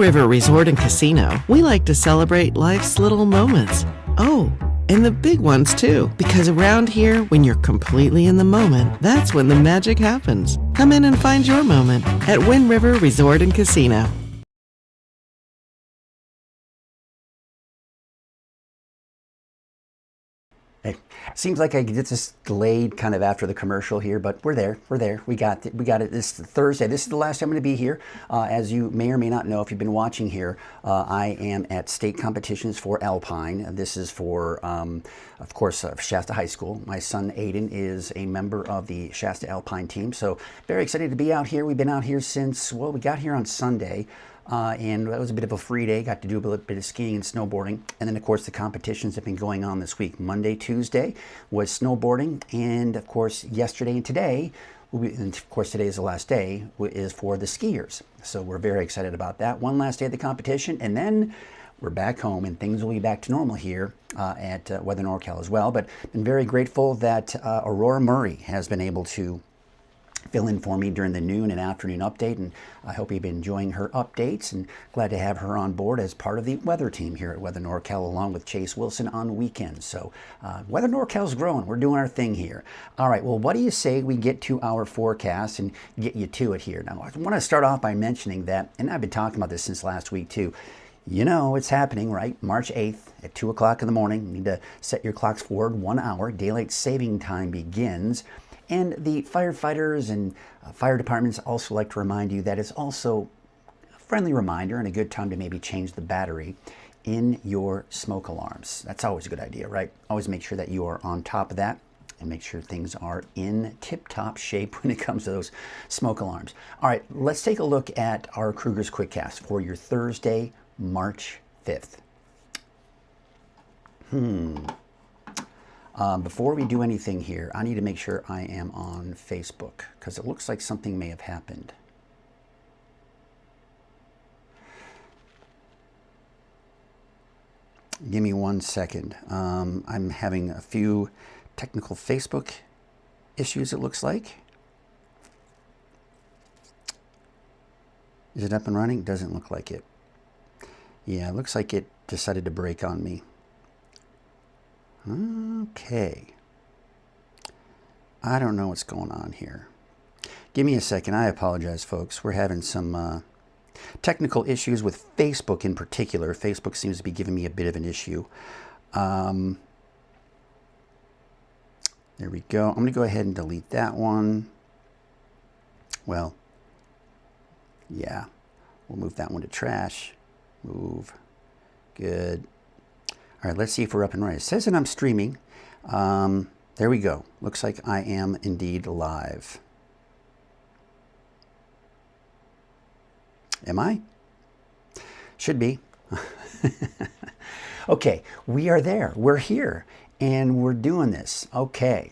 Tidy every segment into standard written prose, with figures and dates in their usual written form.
River Resort and Casino, we like to celebrate life's little moments. Oh, and the big ones too, because around here, when you're completely in the moment, that's when the magic happens. Come in and find your moment at Wind River Resort and Casino. Hey, seems like I get this delayed kind of after the commercial here, but we're there. We got it this Thursday. This is the last time I'm going to be here. As you may or may not know, if you've been watching here, I am at state competitions for Alpine. This is for, of course, Shasta High School. My son Aiden is a member of the Shasta Alpine team, so very excited to be out here. We've been out here since, well, we got here on Sunday. And that was a bit of a free day. Got to do a bit of skiing and snowboarding. And then, of course, the competitions have been going on this week. Monday, Tuesday was snowboarding. And, of course, yesterday and today, and of course, today is the last day, is for the skiers. So we're very excited about that. One last day of the competition. And then we're back home, and things will be back to normal here at Weather NorCal as well. But been very grateful that Aurora Murray has been able to fill in for me during the noon and afternoon update, and I hope you've been enjoying her updates, and glad to have her on board as part of the weather team here at Weather NorCal, along with Chase Wilson on weekends. So Weather NorCal's growing. We're doing our thing here. All right, well, what do you say we get to our forecast and get you to it here? Now, I want to start off by mentioning that, and I've been talking about this since last week too, you know it's happening, right? March 8th at 2 o'clock in the morning. You need to set your clocks forward 1 hour. Daylight saving time begins. And the firefighters and fire departments also like to remind you that it's also a friendly reminder and a good time to maybe change the battery in your smoke alarms. That's always a good idea, right? Always make sure that you are on top of that and make sure things are in tip-top shape when it comes to those smoke alarms. All right, let's take a look at our Krueger's Quickcast for your Thursday, March 5th. Before we do anything here, I need to make sure I am on Facebook because it looks like something may have happened. Give me 1 second. I'm having a few technical Facebook issues, it looks like. Is it up and running? Doesn't look like it. Yeah, it looks like it decided to break on me. Okay. I don't know what's going on here. Give me a second. I apologize, folks. We're having some technical issues with Facebook in particular. Facebook seems to be giving me a bit of an issue. There we go. I'm going to go ahead and delete that one. Well, yeah. We'll move that one to trash. Move. Good. All right, let's see if we're up and running. It says that I'm streaming. There we go. Looks like I am indeed live. Am I? Should be. Okay, we are there. We're here, and we're doing this. Okay.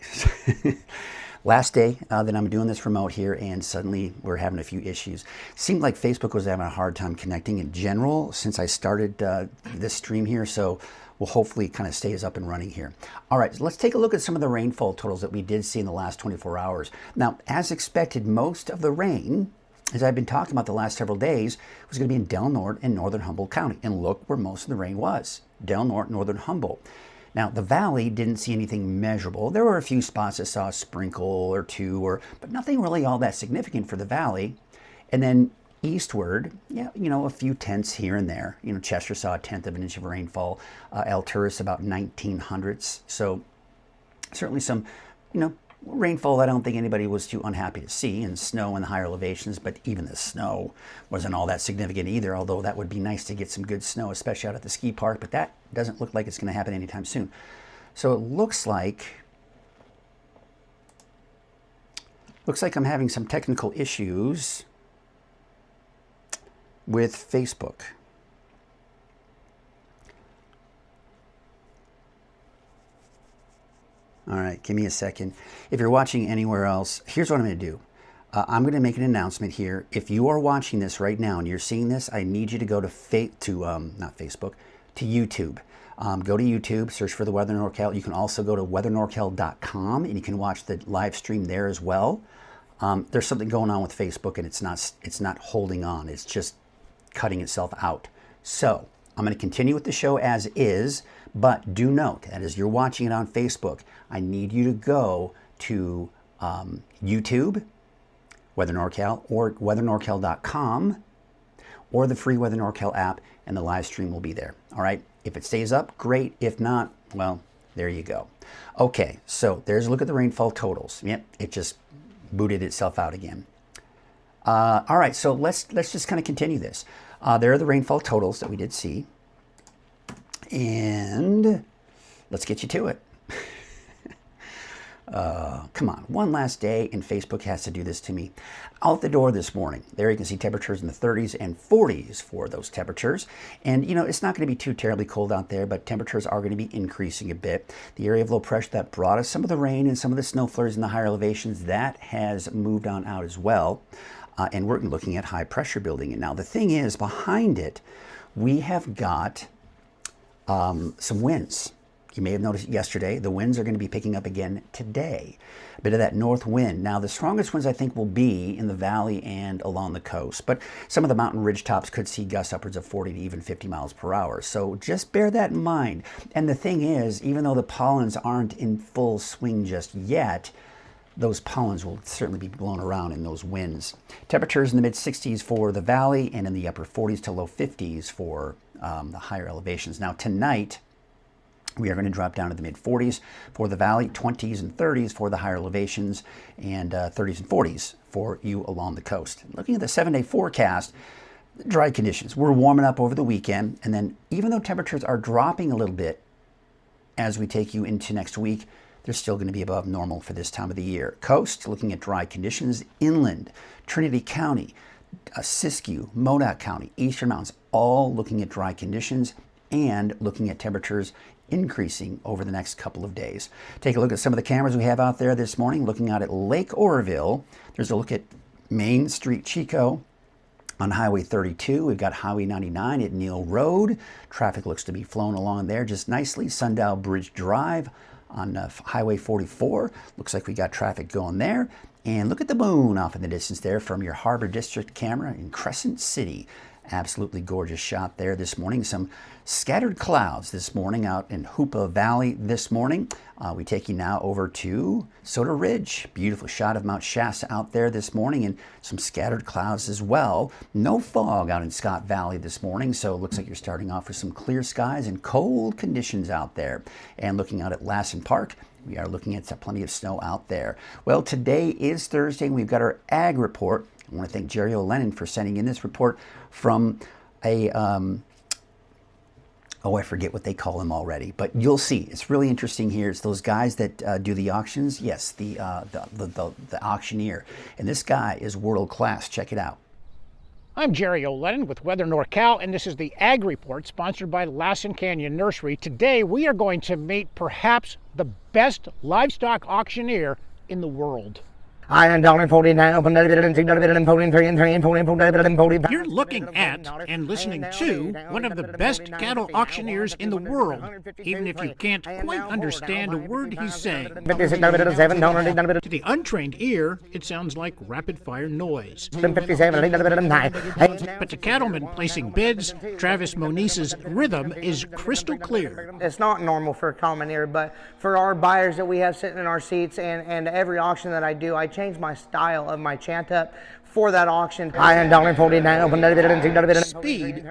Last day that I'm doing this remote here, and suddenly we're having a few issues. Seemed like Facebook was having a hard time connecting in general since I started this stream here, so we'll hopefully kind of stays up and running here. All right, so let's take a look at some of the rainfall totals that we did see in the last 24 hours. Now, as expected, most of the rain, as I've been talking about the last several days, was going to be in Del Norte and northern Humboldt County. And look where most of the rain was, Del Norte, northern Humboldt. Now, the valley didn't see anything measurable. There were a few spots that saw a sprinkle or two, but nothing really all that significant for the valley. And then eastward, yeah, you know, a few tenths here and there. You know, Chester saw a tenth of an inch of rainfall. Alturas about 1900ths. So certainly some, you know, rainfall I don't think anybody was too unhappy to see, and snow in the higher elevations, but even the snow wasn't all that significant either, although that would be nice to get some good snow, especially out at the ski park, but that doesn't look like it's going to happen anytime soon. So it looks like I'm having some technical issues with Facebook. All right, give me a second. If you're watching anywhere else, here's what I'm going to do. I'm going to make an announcement here. If you are watching this right now and you're seeing this, I need you to go to not Facebook, to YouTube. Go to YouTube, search for the Weather NorCal. You can also go to weathernorcal.com and you can watch the live stream there as well. There's something going on with Facebook and it's not holding on. It's just cutting itself out. So I'm going to continue with the show as is, but do note that as you're watching it on Facebook, I need you to go to YouTube, Weather NorCal, or weathernorcal.com, or the free Weather NorCal app, and the live stream will be there. All right. If it stays up, great. If not, well, there you go. Okay, so there's a look at the rainfall totals. Yep, it just booted itself out again. All right, so let's just kind of continue this. There are the rainfall totals that we did see, and let's get you to it. Come on, one last day, and Facebook has to do this to me. Out the door this morning, there you can see temperatures in the 30s and 40s for those temperatures. And, you know, it's not going to be too terribly cold out there, but temperatures are going to be increasing a bit. The area of low pressure that brought us some of the rain and some of the snow flurries in the higher elevations, that has moved on out as well. And we're looking at high pressure building. And now the thing is, behind it, we have got some winds. You may have noticed yesterday, the winds are going to be picking up again today. A bit of that north wind. Now, the strongest winds, I think, will be in the valley and along the coast. But some of the mountain ridge tops could see gusts upwards of 40 to even 50 miles per hour. So just bear that in mind. And the thing is, even though the pollens aren't in full swing just yet, those pollens will certainly be blown around in those winds. Temperatures in the mid-60s for the valley and in the upper 40s to low 50s for the higher elevations. Now, tonight, we are going to drop down to the mid-40s for the valley, 20s and 30s for the higher elevations, and 30s and 40s for you along the coast. Looking at the 7-day forecast, dry conditions. We're warming up over the weekend, and then even though temperatures are dropping a little bit as we take you into next week, they're still going to be above normal for this time of the year. Coast, looking at dry conditions. Inland, Trinity County, Siskiyou, Modoc County, Eastern Mountains, all looking at dry conditions and looking at temperatures increasing over the next couple of days. Take a look at some of the cameras we have out there this morning. Looking out at Lake Oroville, there's a look at Main Street, Chico. On Highway 32, we've got Highway 99 at Neal Road. Traffic looks to be flowing along there just nicely. Sundial Bridge Drive on Highway 44. Looks like we got traffic going there. And look at the moon off in the distance there from your Harbor District camera in Crescent City. Absolutely gorgeous shot there this morning. Some scattered clouds this morning out in Hoopa Valley this morning. We take you now over to Soda Ridge. Beautiful shot of Mount Shasta out there this morning, and some scattered clouds as well. No fog out in Scott Valley this morning, so it looks like you're starting off with some clear skies and cold conditions out there. And looking out at Lassen Park, we are looking at plenty of snow out there. Well, today is Thursday, and we've got our ag report. I want to thank Jerry O'Lennon for sending in this report from a, I forget what they call them already, but you'll see. It's really interesting here. It's those guys that do the auctions. Yes, the auctioneer. And this guy is world class. Check it out. I'm Jerry O'Lennon with Weather NorCal, and this is the Ag Report sponsored by Lassen Canyon Nursery. Today, we are going to meet perhaps the best livestock auctioneer in the world. You're looking at and listening to one of the best cattle auctioneers in the world, even if you can't quite understand a word he's saying. To the untrained ear, it sounds like rapid-fire noise. But to cattlemen placing bids, Travis Monize's rhythm is crystal clear. It's not normal for a common ear, but for our buyers that we have sitting in our seats and every auction that I do, I change my style of my chant up for that auction. Speed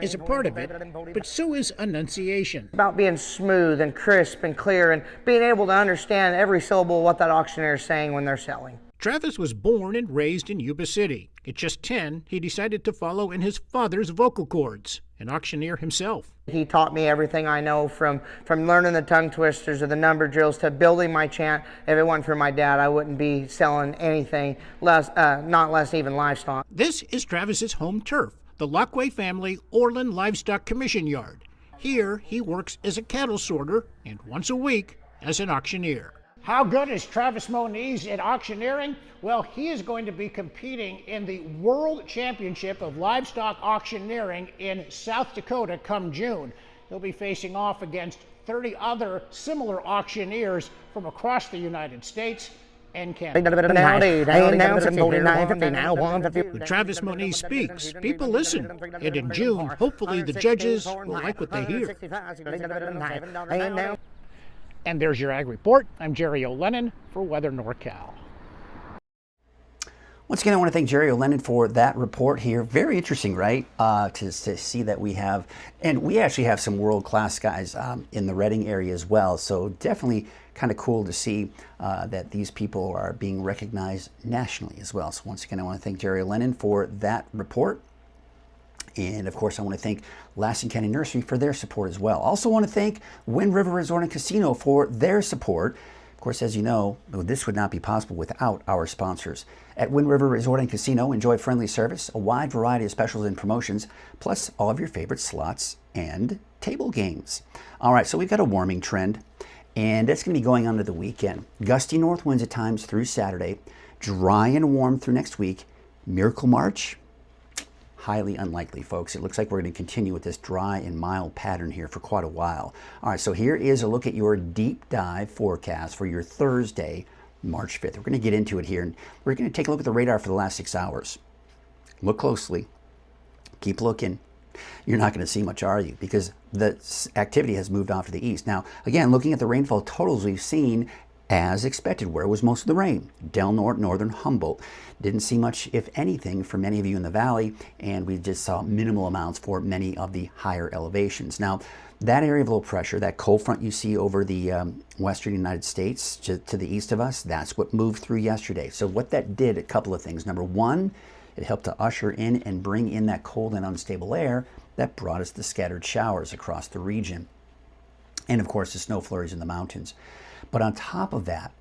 is a part of it, but so is enunciation. About being smooth and crisp and clear and being able to understand every syllable of what that auctioneer is saying when they're selling. Travis was born and raised in Yuba City. At just 10, he decided to follow in his father's vocal cords, an auctioneer himself. He taught me everything I know from learning the tongue twisters or the number drills to building my chant. If it wasn't for my dad, I wouldn't be selling anything, not less even livestock. This is Travis's home turf, the Lockway family Orland Livestock Commission Yard. Here, he works as a cattle sorter and once a week as an auctioneer. How good is Travis Monize at auctioneering? Well, he is going to be competing in the World Championship of Livestock Auctioneering in South Dakota come June. He'll be facing off against 30 other similar auctioneers from across the United States. and Canada. When Travis Moniz speaks, people listen. And in June, hopefully the judges will like what they hear. And there's your Ag Report. I'm Jerry O'Lennon for Weather NorCal. Once again, I want to thank Jerry O'Lennon for that report here. Very interesting, right? To see that we have, and we actually have some world-class guys in the Reading area as well. So definitely kind of cool to see that these people are being recognized nationally as well. So once again, I want to thank Jerry O'Lennon for that report. And of course, I want to thank Lassen County Nursery for their support as well. Also want to thank Wind River Resort and Casino for their support. Of course, as you know, this would not be possible without our sponsors. At Wind River Resort and Casino, enjoy friendly service, a wide variety of specials and promotions, plus all of your favorite slots and table games. All right, so we've got a warming trend, and that's going to be going on to the weekend. Gusty north winds at times through Saturday, dry and warm through next week. Miracle March, highly unlikely, folks. It looks like we're going to continue with this dry and mild pattern here for quite a while. All right, so here is a look at your deep dive forecast for your Thursday, March 5th. We're going to get into it here, and we're going to take a look at the radar for the last 6 hours. Look closely. Keep looking. You're not going to see much, are you? Because the activity has moved off to the east. Now, again, looking at the rainfall totals we've seen, as expected, where was most of the rain? Del Norte, northern Humboldt. Didn't see much, if anything, for many of you in the valley, and we just saw minimal amounts for many of the higher elevations. Now, that area of low pressure, that cold front you see over the western United States to the east of us, that's what moved through yesterday. So what that did, a couple of things. Number one, it helped to usher in and bring in that cold and unstable air that brought us the scattered showers across the region. And of course, the snow flurries in the mountains. But on top of that,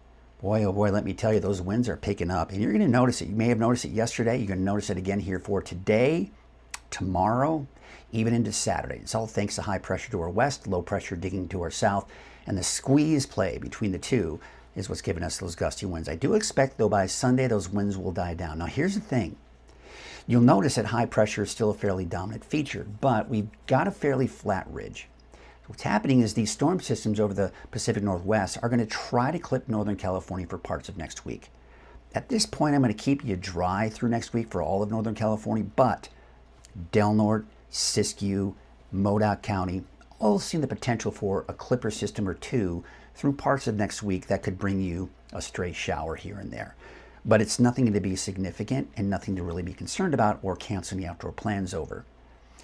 boy, oh boy, let me tell you, those winds are picking up. And you're going to notice it. You may have noticed it yesterday. You're going to notice it again here for today, tomorrow, even into Saturday. It's all thanks to high pressure to our west, low pressure digging to our south. And the squeeze play between the two is what's giving us those gusty winds. I do expect, though, by Sunday, those winds will die down. Now, here's the thing. You'll notice that high pressure is still a fairly dominant feature, but we've got a fairly flat ridge. What's happening is these storm systems over the Pacific Northwest are going to try to clip Northern California for parts of next week. At this point, I'm going to keep you dry through next week for all of Northern California, but Del Norte, Siskiyou, Modoc County, all seeing the potential for a clipper system or two through parts of next week that could bring you a stray shower here and there. But it's nothing to be significant and nothing to really be concerned about or cancel any outdoor plans over.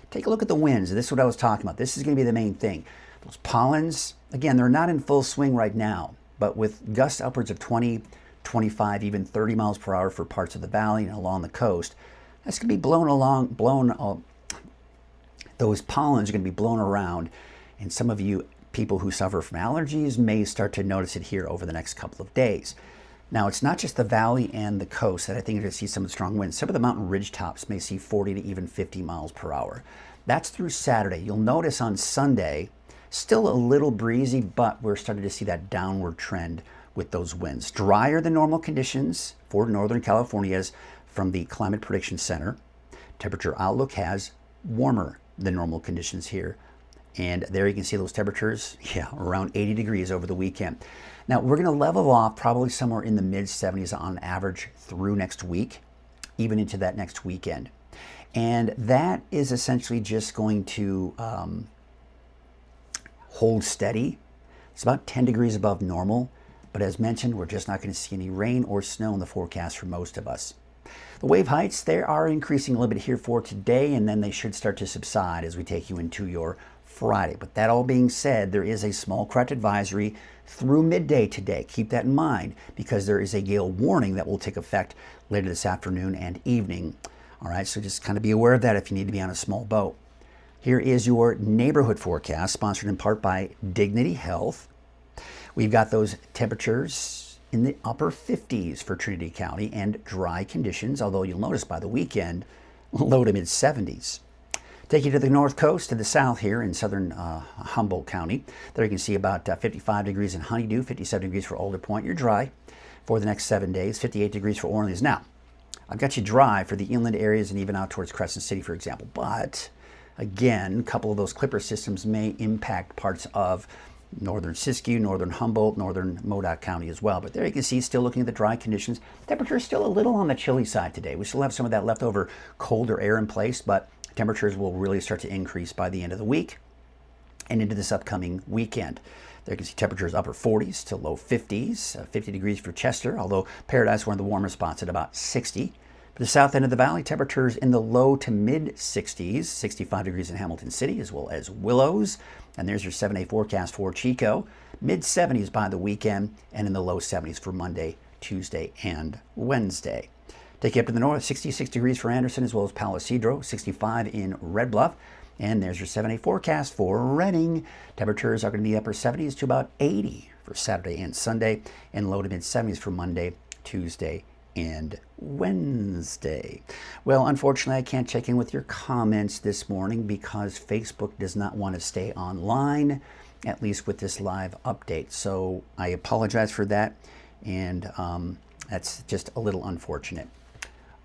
Take a look at the winds. This is what I was talking about. This is going to be the main thing. Those pollens, again, they're not in full swing right now, but with gusts upwards of 20, 25, even 30 miles per hour for parts of the valley and along the coast, that's going to be those pollens are going to be blown around, and some of you people who suffer from allergies may start to notice it here over the next couple of days. Now, it's not just the valley and the coast that I think you're going to see some of the strong winds. Some of the mountain ridge tops may see 40 to even 50 miles per hour. That's through Saturday. You'll notice on Sunday, still a little breezy, but we're starting to see that downward trend with those winds. Drier than normal conditions for Northern California from the Climate Prediction Center. Temperature outlook has warmer than normal conditions here. And there you can see those temperatures, around 80 degrees over the weekend. Now, we're going to level off probably somewhere in the mid-70s on average through next week, even into that next weekend. And that is essentially just going to hold steady. It's about 10 degrees above normal, but as mentioned, we're just not going to see any rain or snow in the forecast for most of us. The wave heights, they are increasing a little bit here for today, and then they should start to subside as we take you into your Friday. But that all being said, there is a small craft advisory through midday today. Keep that in mind because there is a gale warning that will take effect later this afternoon and evening. All right, so just kind of be aware of that if you need to be on a small boat. Here is your neighborhood forecast, sponsored in part by Dignity Health. We've got those temperatures in the upper 50s for Trinity County and dry conditions, although you'll notice by the weekend, low to mid 70s. Take you to the north coast, to the south here in southern Humboldt County. There you can see about 55 degrees in Honeydew, 57 degrees for Alder Point. You're dry for the next 7 days, 58 degrees for Orleans. Now, I've got you dry for the inland areas and even out towards Crescent City, for example. But, again, a couple of those clipper systems may impact parts of northern Siskiyou, northern Humboldt, northern Modoc County as well. But there you can see, still looking at the dry conditions. Temperature is still a little on the chilly side today. We still have some of that leftover colder air in place, but temperatures will really start to increase by the end of the week and into this upcoming weekend. There you can see temperatures upper 40s to low 50s, 50 degrees for Chester, although Paradise, one of the warmer spots, at about 60. For the south end of the valley, temperatures in the low to mid 60s, 65 degrees in Hamilton City, as well as Willows. And there's your 7-day forecast for Chico. Mid 70s by the weekend, and in the low 70s for Monday, Tuesday, and Wednesday. Take you up to the north, 66 degrees for Anderson, as well as Palo Cedro, 65 in Red Bluff. And there's your 7-day forecast for Redding. Temperatures are going to be upper 70s to about 80 for Saturday and Sunday, and low to mid 70s for Monday, Tuesday, and Wednesday. Well, unfortunately, I can't check in with your comments this morning because Facebook does not want to stay online, at least with this live update. So I apologize for that, and that's just a little unfortunate.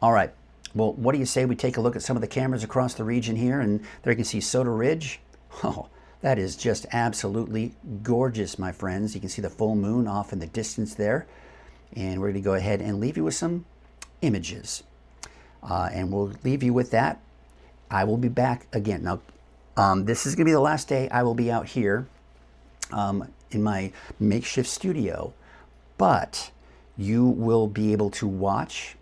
All right. Well, what do you say we take a look at some of the cameras across the region here? And there you can see Soda Ridge. Oh, that is just absolutely gorgeous, my friends. You can see the full moon off in the distance there. And we're going to go ahead and leave you with some images. And we'll leave you with that. I will be back again. Now, this is going to be the last day I will be out here in my makeshift studio. But you will be able to watch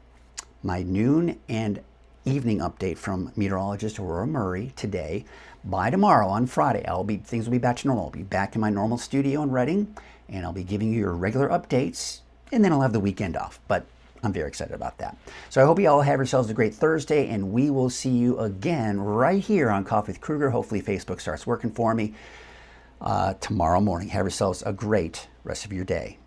my noon and evening update from meteorologist Aurora Murray today. By tomorrow, on Friday, things will be back to normal. I'll be back in my normal studio in Redding, and I'll be giving you your regular updates, and then I'll have the weekend off. But I'm very excited about that. So I hope you all have yourselves a great Thursday, and we will see you again right here on Coffee with Krueger. Hopefully Facebook starts working for me tomorrow morning. Have yourselves a great rest of your day.